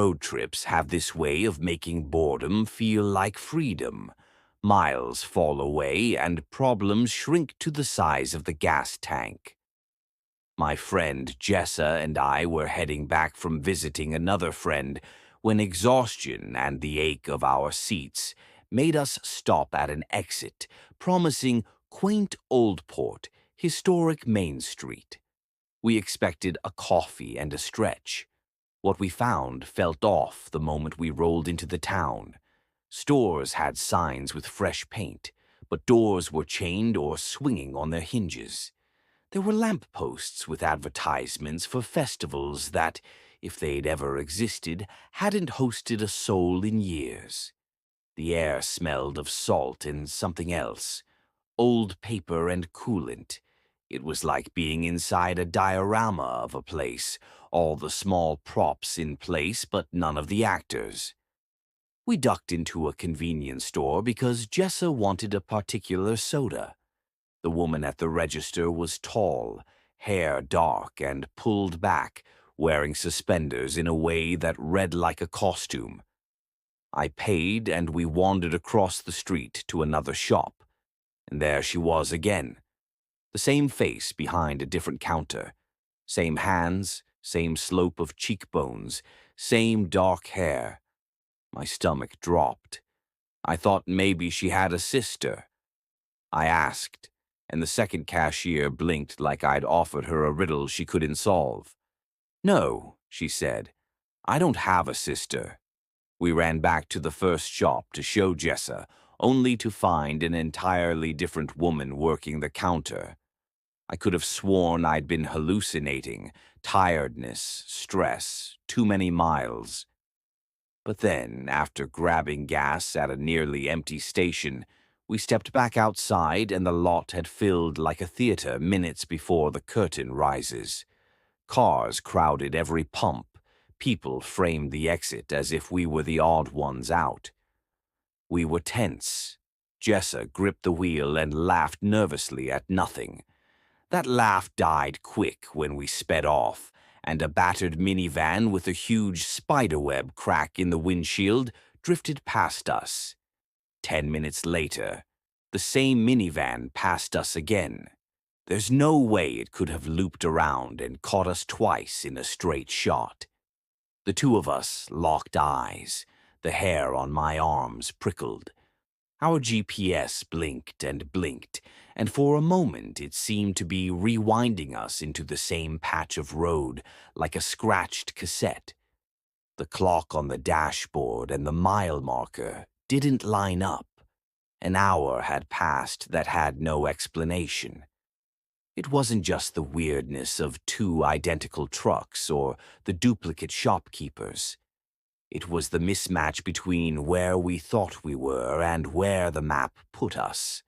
road trips have this way of making boredom feel like freedom. Miles fall away and problems shrink to the size of the gas tank. My friend Jessa and I were heading back from visiting another friend when exhaustion and the ache of our seats made us stop at an exit, promising quaint Old Port, historic Main Street. We expected a coffee and a stretch. What we found felt off the moment we rolled into the town. Stores had signs with fresh paint, but doors were chained or swinging on their hinges. There were lampposts with advertisements for festivals that, if they'd ever existed, hadn't hosted a soul in years. The air smelled of salt and something else, old paper and coolant. It was like being inside a diorama of a place, all the small props in place but none of the actors. We ducked into a convenience store because Jessa wanted a particular soda. The woman at the register was tall, hair dark and pulled back, wearing suspenders in a way that read like a costume. I paid and we wandered across the street to another shop, and there she was again. The same face behind a different counter, same hands, same slope of cheekbones, same dark hair. My stomach dropped. I thought maybe she had a sister. I asked, and the second cashier blinked like I'd offered her a riddle she couldn't solve. "No," she said, "I don't have a sister." We ran back to the first shop to show Jessa, only to find an entirely different woman working the counter. I could have sworn I'd been hallucinating, tiredness, stress, too many miles. But then, after grabbing gas at a nearly empty station, we stepped back outside and the lot had filled like a theater minutes before the curtain rises. Cars crowded every pump. People framed the exit as if we were the odd ones out. We were tense. Jessa gripped the wheel and laughed nervously at nothing. That laugh died quick when we sped off, and a battered minivan with a huge spiderweb crack in the windshield drifted past us. 10 minutes later, the same minivan passed us again. There's no way it could have looped around and caught us twice in a straight shot. The two of us locked eyes. The hair on my arms prickled. Our GPS blinked and blinked, and for a moment it seemed to be rewinding us into the same patch of road like a scratched cassette. The clock on the dashboard and the mile marker didn't line up. An hour had passed that had no explanation. It wasn't just the weirdness of two identical trucks or the duplicate shopkeepers. It was the mismatch between where we thought we were and where the map put us.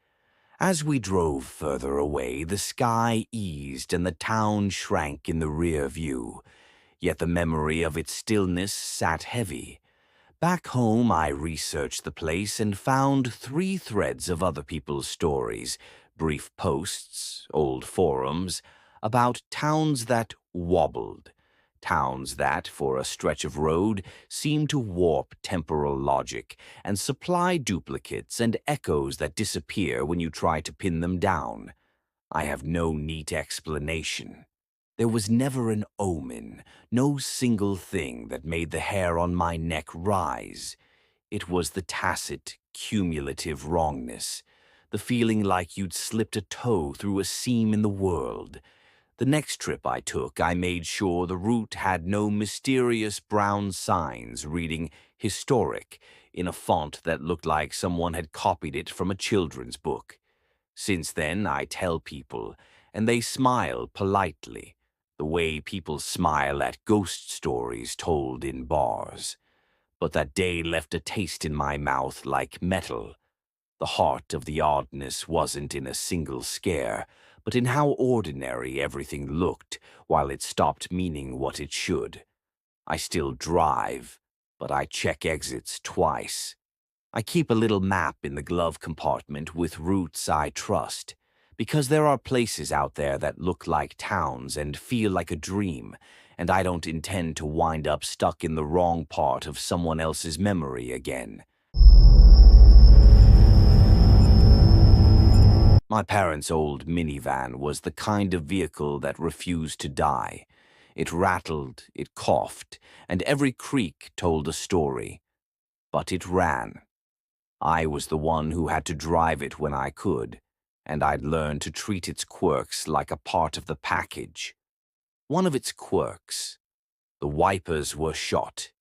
As we drove further away, the sky eased and the town shrank in the rear view, yet the memory of its stillness sat heavy. Back home, I researched the place and found 3 threads of other people's stories, brief posts, old forums, about towns that wobbled. Towns that, for a stretch of road, seemed to warp temporal logic and supply duplicates and echoes that disappear when you try to pin them down. I have no neat explanation. There was never an omen, no single thing that made the hair on my neck rise. It was the tacit, cumulative wrongness, the feeling like you'd slipped a toe through a seam in the world. The next trip I took, I made sure the route had no mysterious brown signs reading "historic" in a font that looked like someone had copied it from a children's book. Since then, I tell people, and they smile politely, the way people smile at ghost stories told in bars. But that day left a taste in my mouth like metal. The heart of the oddness wasn't in a single scare, but in how ordinary everything looked while it stopped meaning what it should. I still drive, but I check exits twice. I keep a little map in the glove compartment with routes I trust. Because there are places out there that look like towns and feel like a dream, and I don't intend to wind up stuck in the wrong part of someone else's memory again. My parents' old minivan was the kind of vehicle that refused to die. It rattled, it coughed, and every creak told a story. But it ran. I was the one who had to drive it when I could, and I'd learned to treat its quirks like a part of the package. One of its quirks. The wipers were shot.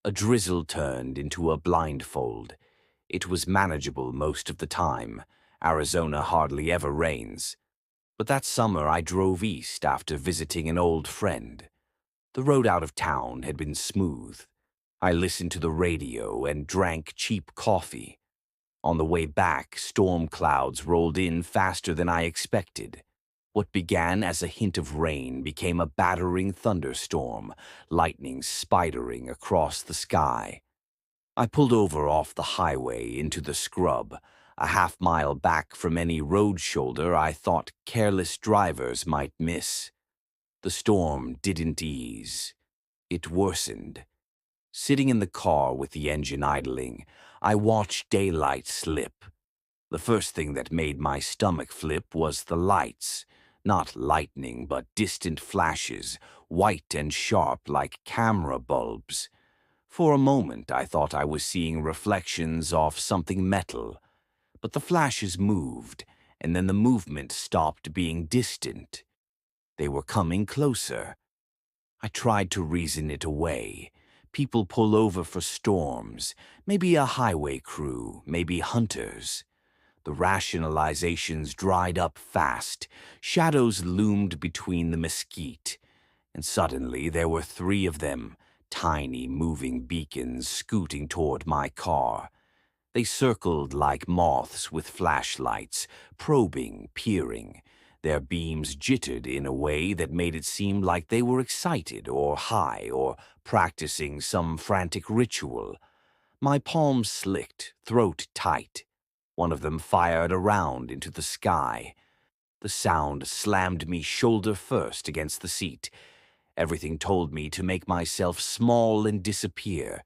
A drizzle turned into a blindfold. It was manageable most of the time. Arizona hardly ever rains. But that summer I drove east after visiting an old friend. The road out of town had been smooth. I listened to the radio and drank cheap coffee. On the way back, storm clouds rolled in faster than I expected. What began as a hint of rain became a battering thunderstorm, lightning spidering across the sky. I pulled over off the highway into the scrub, a half-mile back from any road shoulder I thought careless drivers might miss. The storm didn't ease. It worsened. Sitting in the car with the engine idling, I watched daylight slip. The first thing that made my stomach flip was the lights. Not lightning, but distant flashes, white and sharp like camera bulbs. For a moment, I thought I was seeing reflections of something metal. But the flashes moved, and then the movement stopped being distant. They were coming closer. I tried to reason it away. People pull over for storms, maybe a highway crew, maybe hunters. The rationalizations dried up fast. Shadows loomed between the mesquite. And suddenly there were 3 of them, tiny moving beacons scooting toward my car. They circled like moths with flashlights, probing, peering. Their beams jittered in a way that made it seem like they were excited or high or practicing some frantic ritual. My palms slicked, throat tight. One of them fired a round into the sky. The sound slammed me shoulder first against the seat. Everything told me to make myself small and disappear.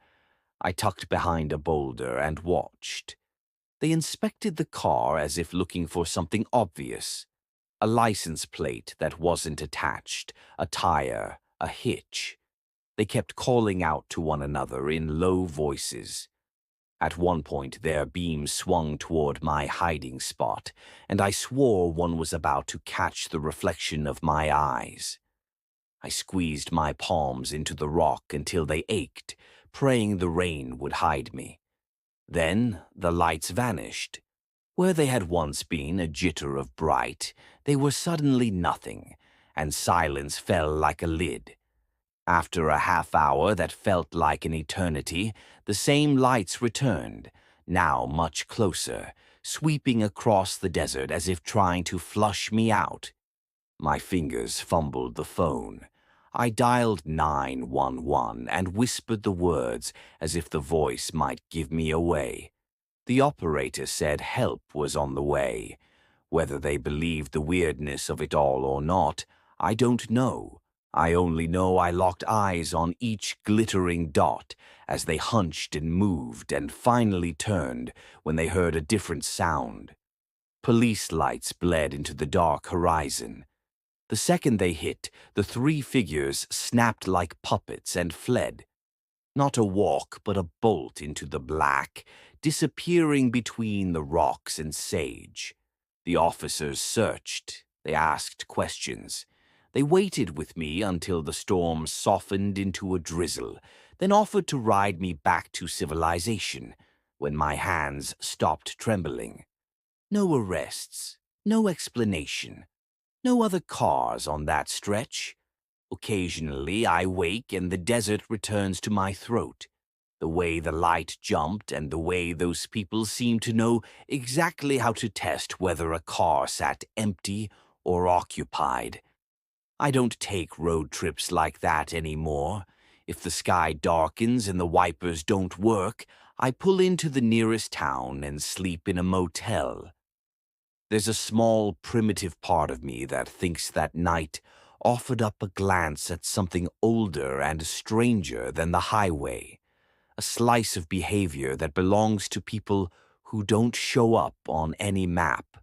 I tucked behind a boulder and watched. They inspected the car as if looking for something obvious. A license plate that wasn't attached, a tire, a hitch. They kept calling out to one another in low voices. At one point, their beam swung toward my hiding spot, and I swore one was about to catch the reflection of my eyes. I squeezed my palms into the rock until they ached, praying the rain would hide me. Then the lights vanished. Where they had once been a jitter of bright, they were suddenly nothing, and silence fell like a lid. After a half-hour that felt like an eternity, the same lights returned, now much closer, sweeping across the desert as if trying to flush me out. My fingers fumbled the phone. I dialed 911 and whispered the words as if the voice might give me away. The operator said help was on the way. Whether they believed the weirdness of it all or not, I don't know. I only know I locked eyes on each glittering dot as they hunched and moved and finally turned when they heard a different sound. Police lights bled into the dark horizon. The second they hit, the 3 figures snapped like puppets and fled. Not a walk, but a bolt into the black, disappearing between the rocks and sage. The officers searched. They asked questions. They waited with me until the storm softened into a drizzle, then offered to ride me back to civilization when my hands stopped trembling. No arrests, no explanation, no other cars on that stretch. Occasionally I wake and the desert returns to my throat. The way the light jumped and the way those people seemed to know exactly how to test whether a car sat empty or occupied. I don't take road trips like that anymore. If the sky darkens and the wipers don't work, I pull into the nearest town and sleep in a motel. There's a small, primitive part of me that thinks that night offered up a glance at something older and stranger than the highway, a slice of behavior that belongs to people who don't show up on any map.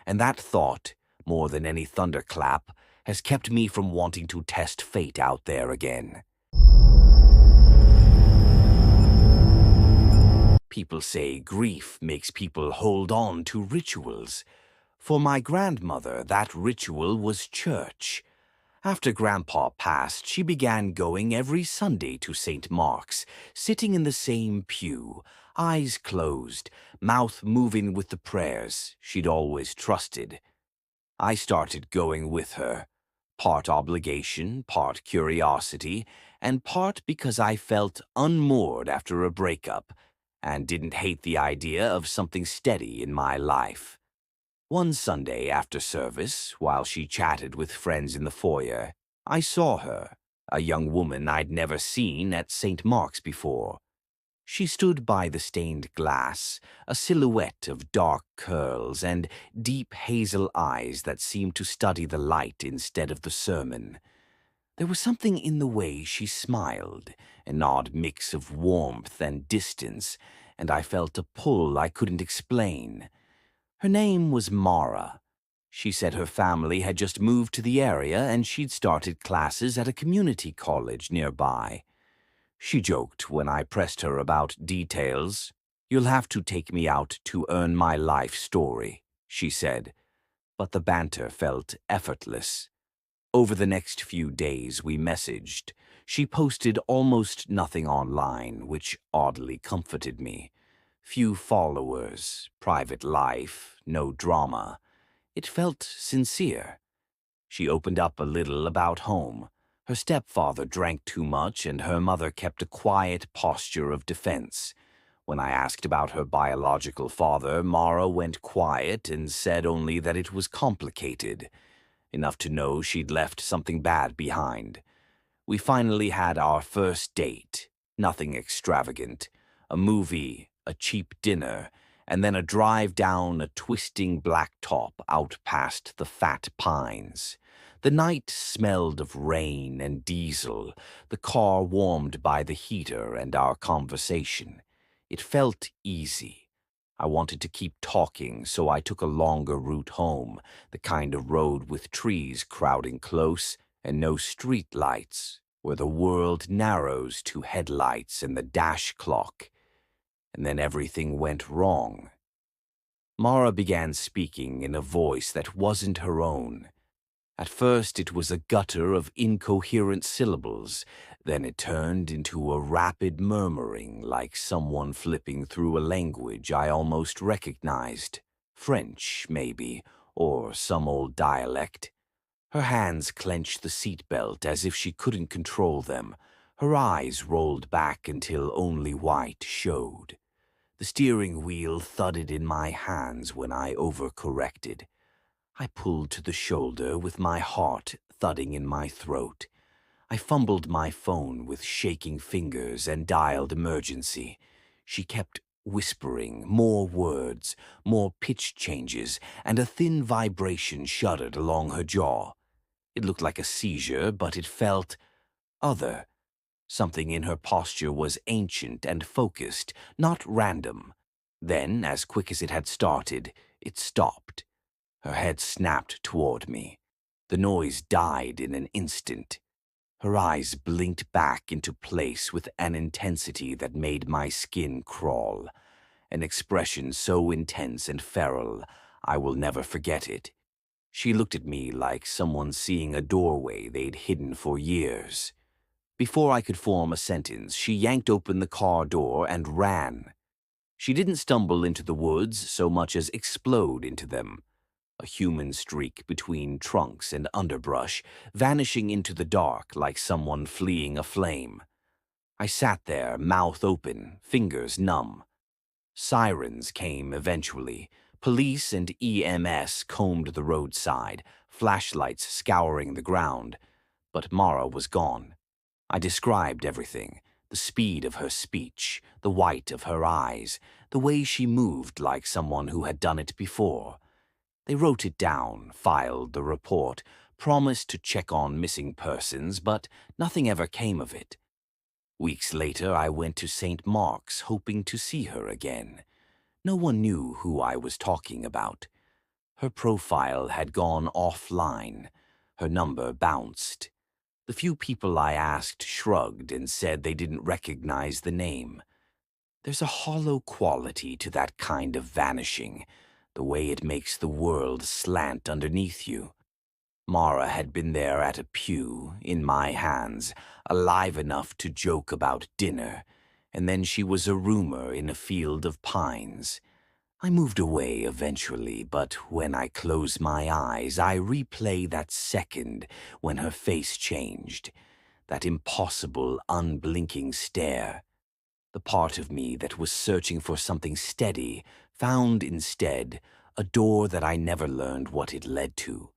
And that thought, more than any thunderclap, has kept me from wanting to test fate out there again. People say grief makes people hold on to rituals. For my grandmother, that ritual was church. After Grandpa passed, she began going every Sunday to St. Mark's, sitting in the same pew, eyes closed, mouth moving with the prayers she'd always trusted. I started going with her, part obligation, part curiosity, and part because I felt unmoored after a breakup and didn't hate the idea of something steady in my life. One Sunday after service, while she chatted with friends in the foyer, I saw her, a young woman I'd never seen at St. Mark's before. She stood by the stained glass, a silhouette of dark curls and deep hazel eyes that seemed to study the light instead of the sermon. There was something in the way she smiled, an odd mix of warmth and distance, and I felt a pull I couldn't explain. Her name was Mara. She said her family had just moved to the area and she'd started classes at a community college nearby. She joked when I pressed her about details. "You'll have to take me out to earn my life story," she said, but the banter felt effortless. Over the next few days we messaged. She posted almost nothing online, which oddly comforted me. Few followers, private life, no drama. It felt sincere. She opened up a little about home. Her stepfather drank too much and her mother kept a quiet posture of defense. When I asked about her biological father, Mara went quiet and said only that it was complicated. Enough to know she'd left something bad behind. We finally had our first date. Nothing extravagant. A movie, a cheap dinner, and then a drive down a twisting blacktop out past the fat pines. The night smelled of rain and diesel, the car warmed by the heater and our conversation. It felt easy. I wanted to keep talking, so I took a longer route home, the kind of road with trees crowding close and no street lights, where the world narrows to headlights and the dash clock. And then everything went wrong. Mara began speaking in a voice that wasn't her own. At first it was a gutter of incoherent syllables, then it turned into a rapid murmuring like someone flipping through a language I almost recognized. French, maybe, or some old dialect. Her hands clenched the seatbelt as if she couldn't control them. Her eyes rolled back until only white showed. The steering wheel thudded in my hands when I overcorrected. I pulled to the shoulder with my heart thudding in my throat. I fumbled my phone with shaking fingers and dialed emergency. She kept whispering, more words, more pitch changes, and a thin vibration shuddered along her jaw. It looked like a seizure, but it felt other. Something in her posture was ancient and focused, not random. Then, as quick as it had started, it stopped. Her head snapped toward me. The noise died in an instant. Her eyes blinked back into place with an intensity that made my skin crawl. An expression so intense and feral, I will never forget it. She looked at me like someone seeing a doorway they'd hidden for years. Before I could form a sentence, she yanked open the car door and ran. She didn't stumble into the woods so much as explode into them. A human streak between trunks and underbrush, vanishing into the dark like someone fleeing a flame. I sat there, mouth open, fingers numb. Sirens came eventually. Police and EMS combed the roadside, flashlights scouring the ground. But Mara was gone. I described everything, the speed of her speech, the white of her eyes, the way she moved like someone who had done it before. They wrote it down, filed the report, promised to check on missing persons, but nothing ever came of it. Weeks later, I went to St. Mark's, hoping to see her again. No one knew who I was talking about. Her profile had gone offline. Her number bounced. The few people I asked shrugged and said they didn't recognize the name. There's a hollow quality to that kind of vanishing, the way it makes the world slant underneath you. Mara had been there at a pew, in my hands, alive enough to joke about dinner, and then she was a rumor in a field of pines. I moved away eventually, but when I close my eyes, I replay that second when her face changed, that impossible, unblinking stare. The part of me that was searching for something steady found instead a door that I never learned what it led to.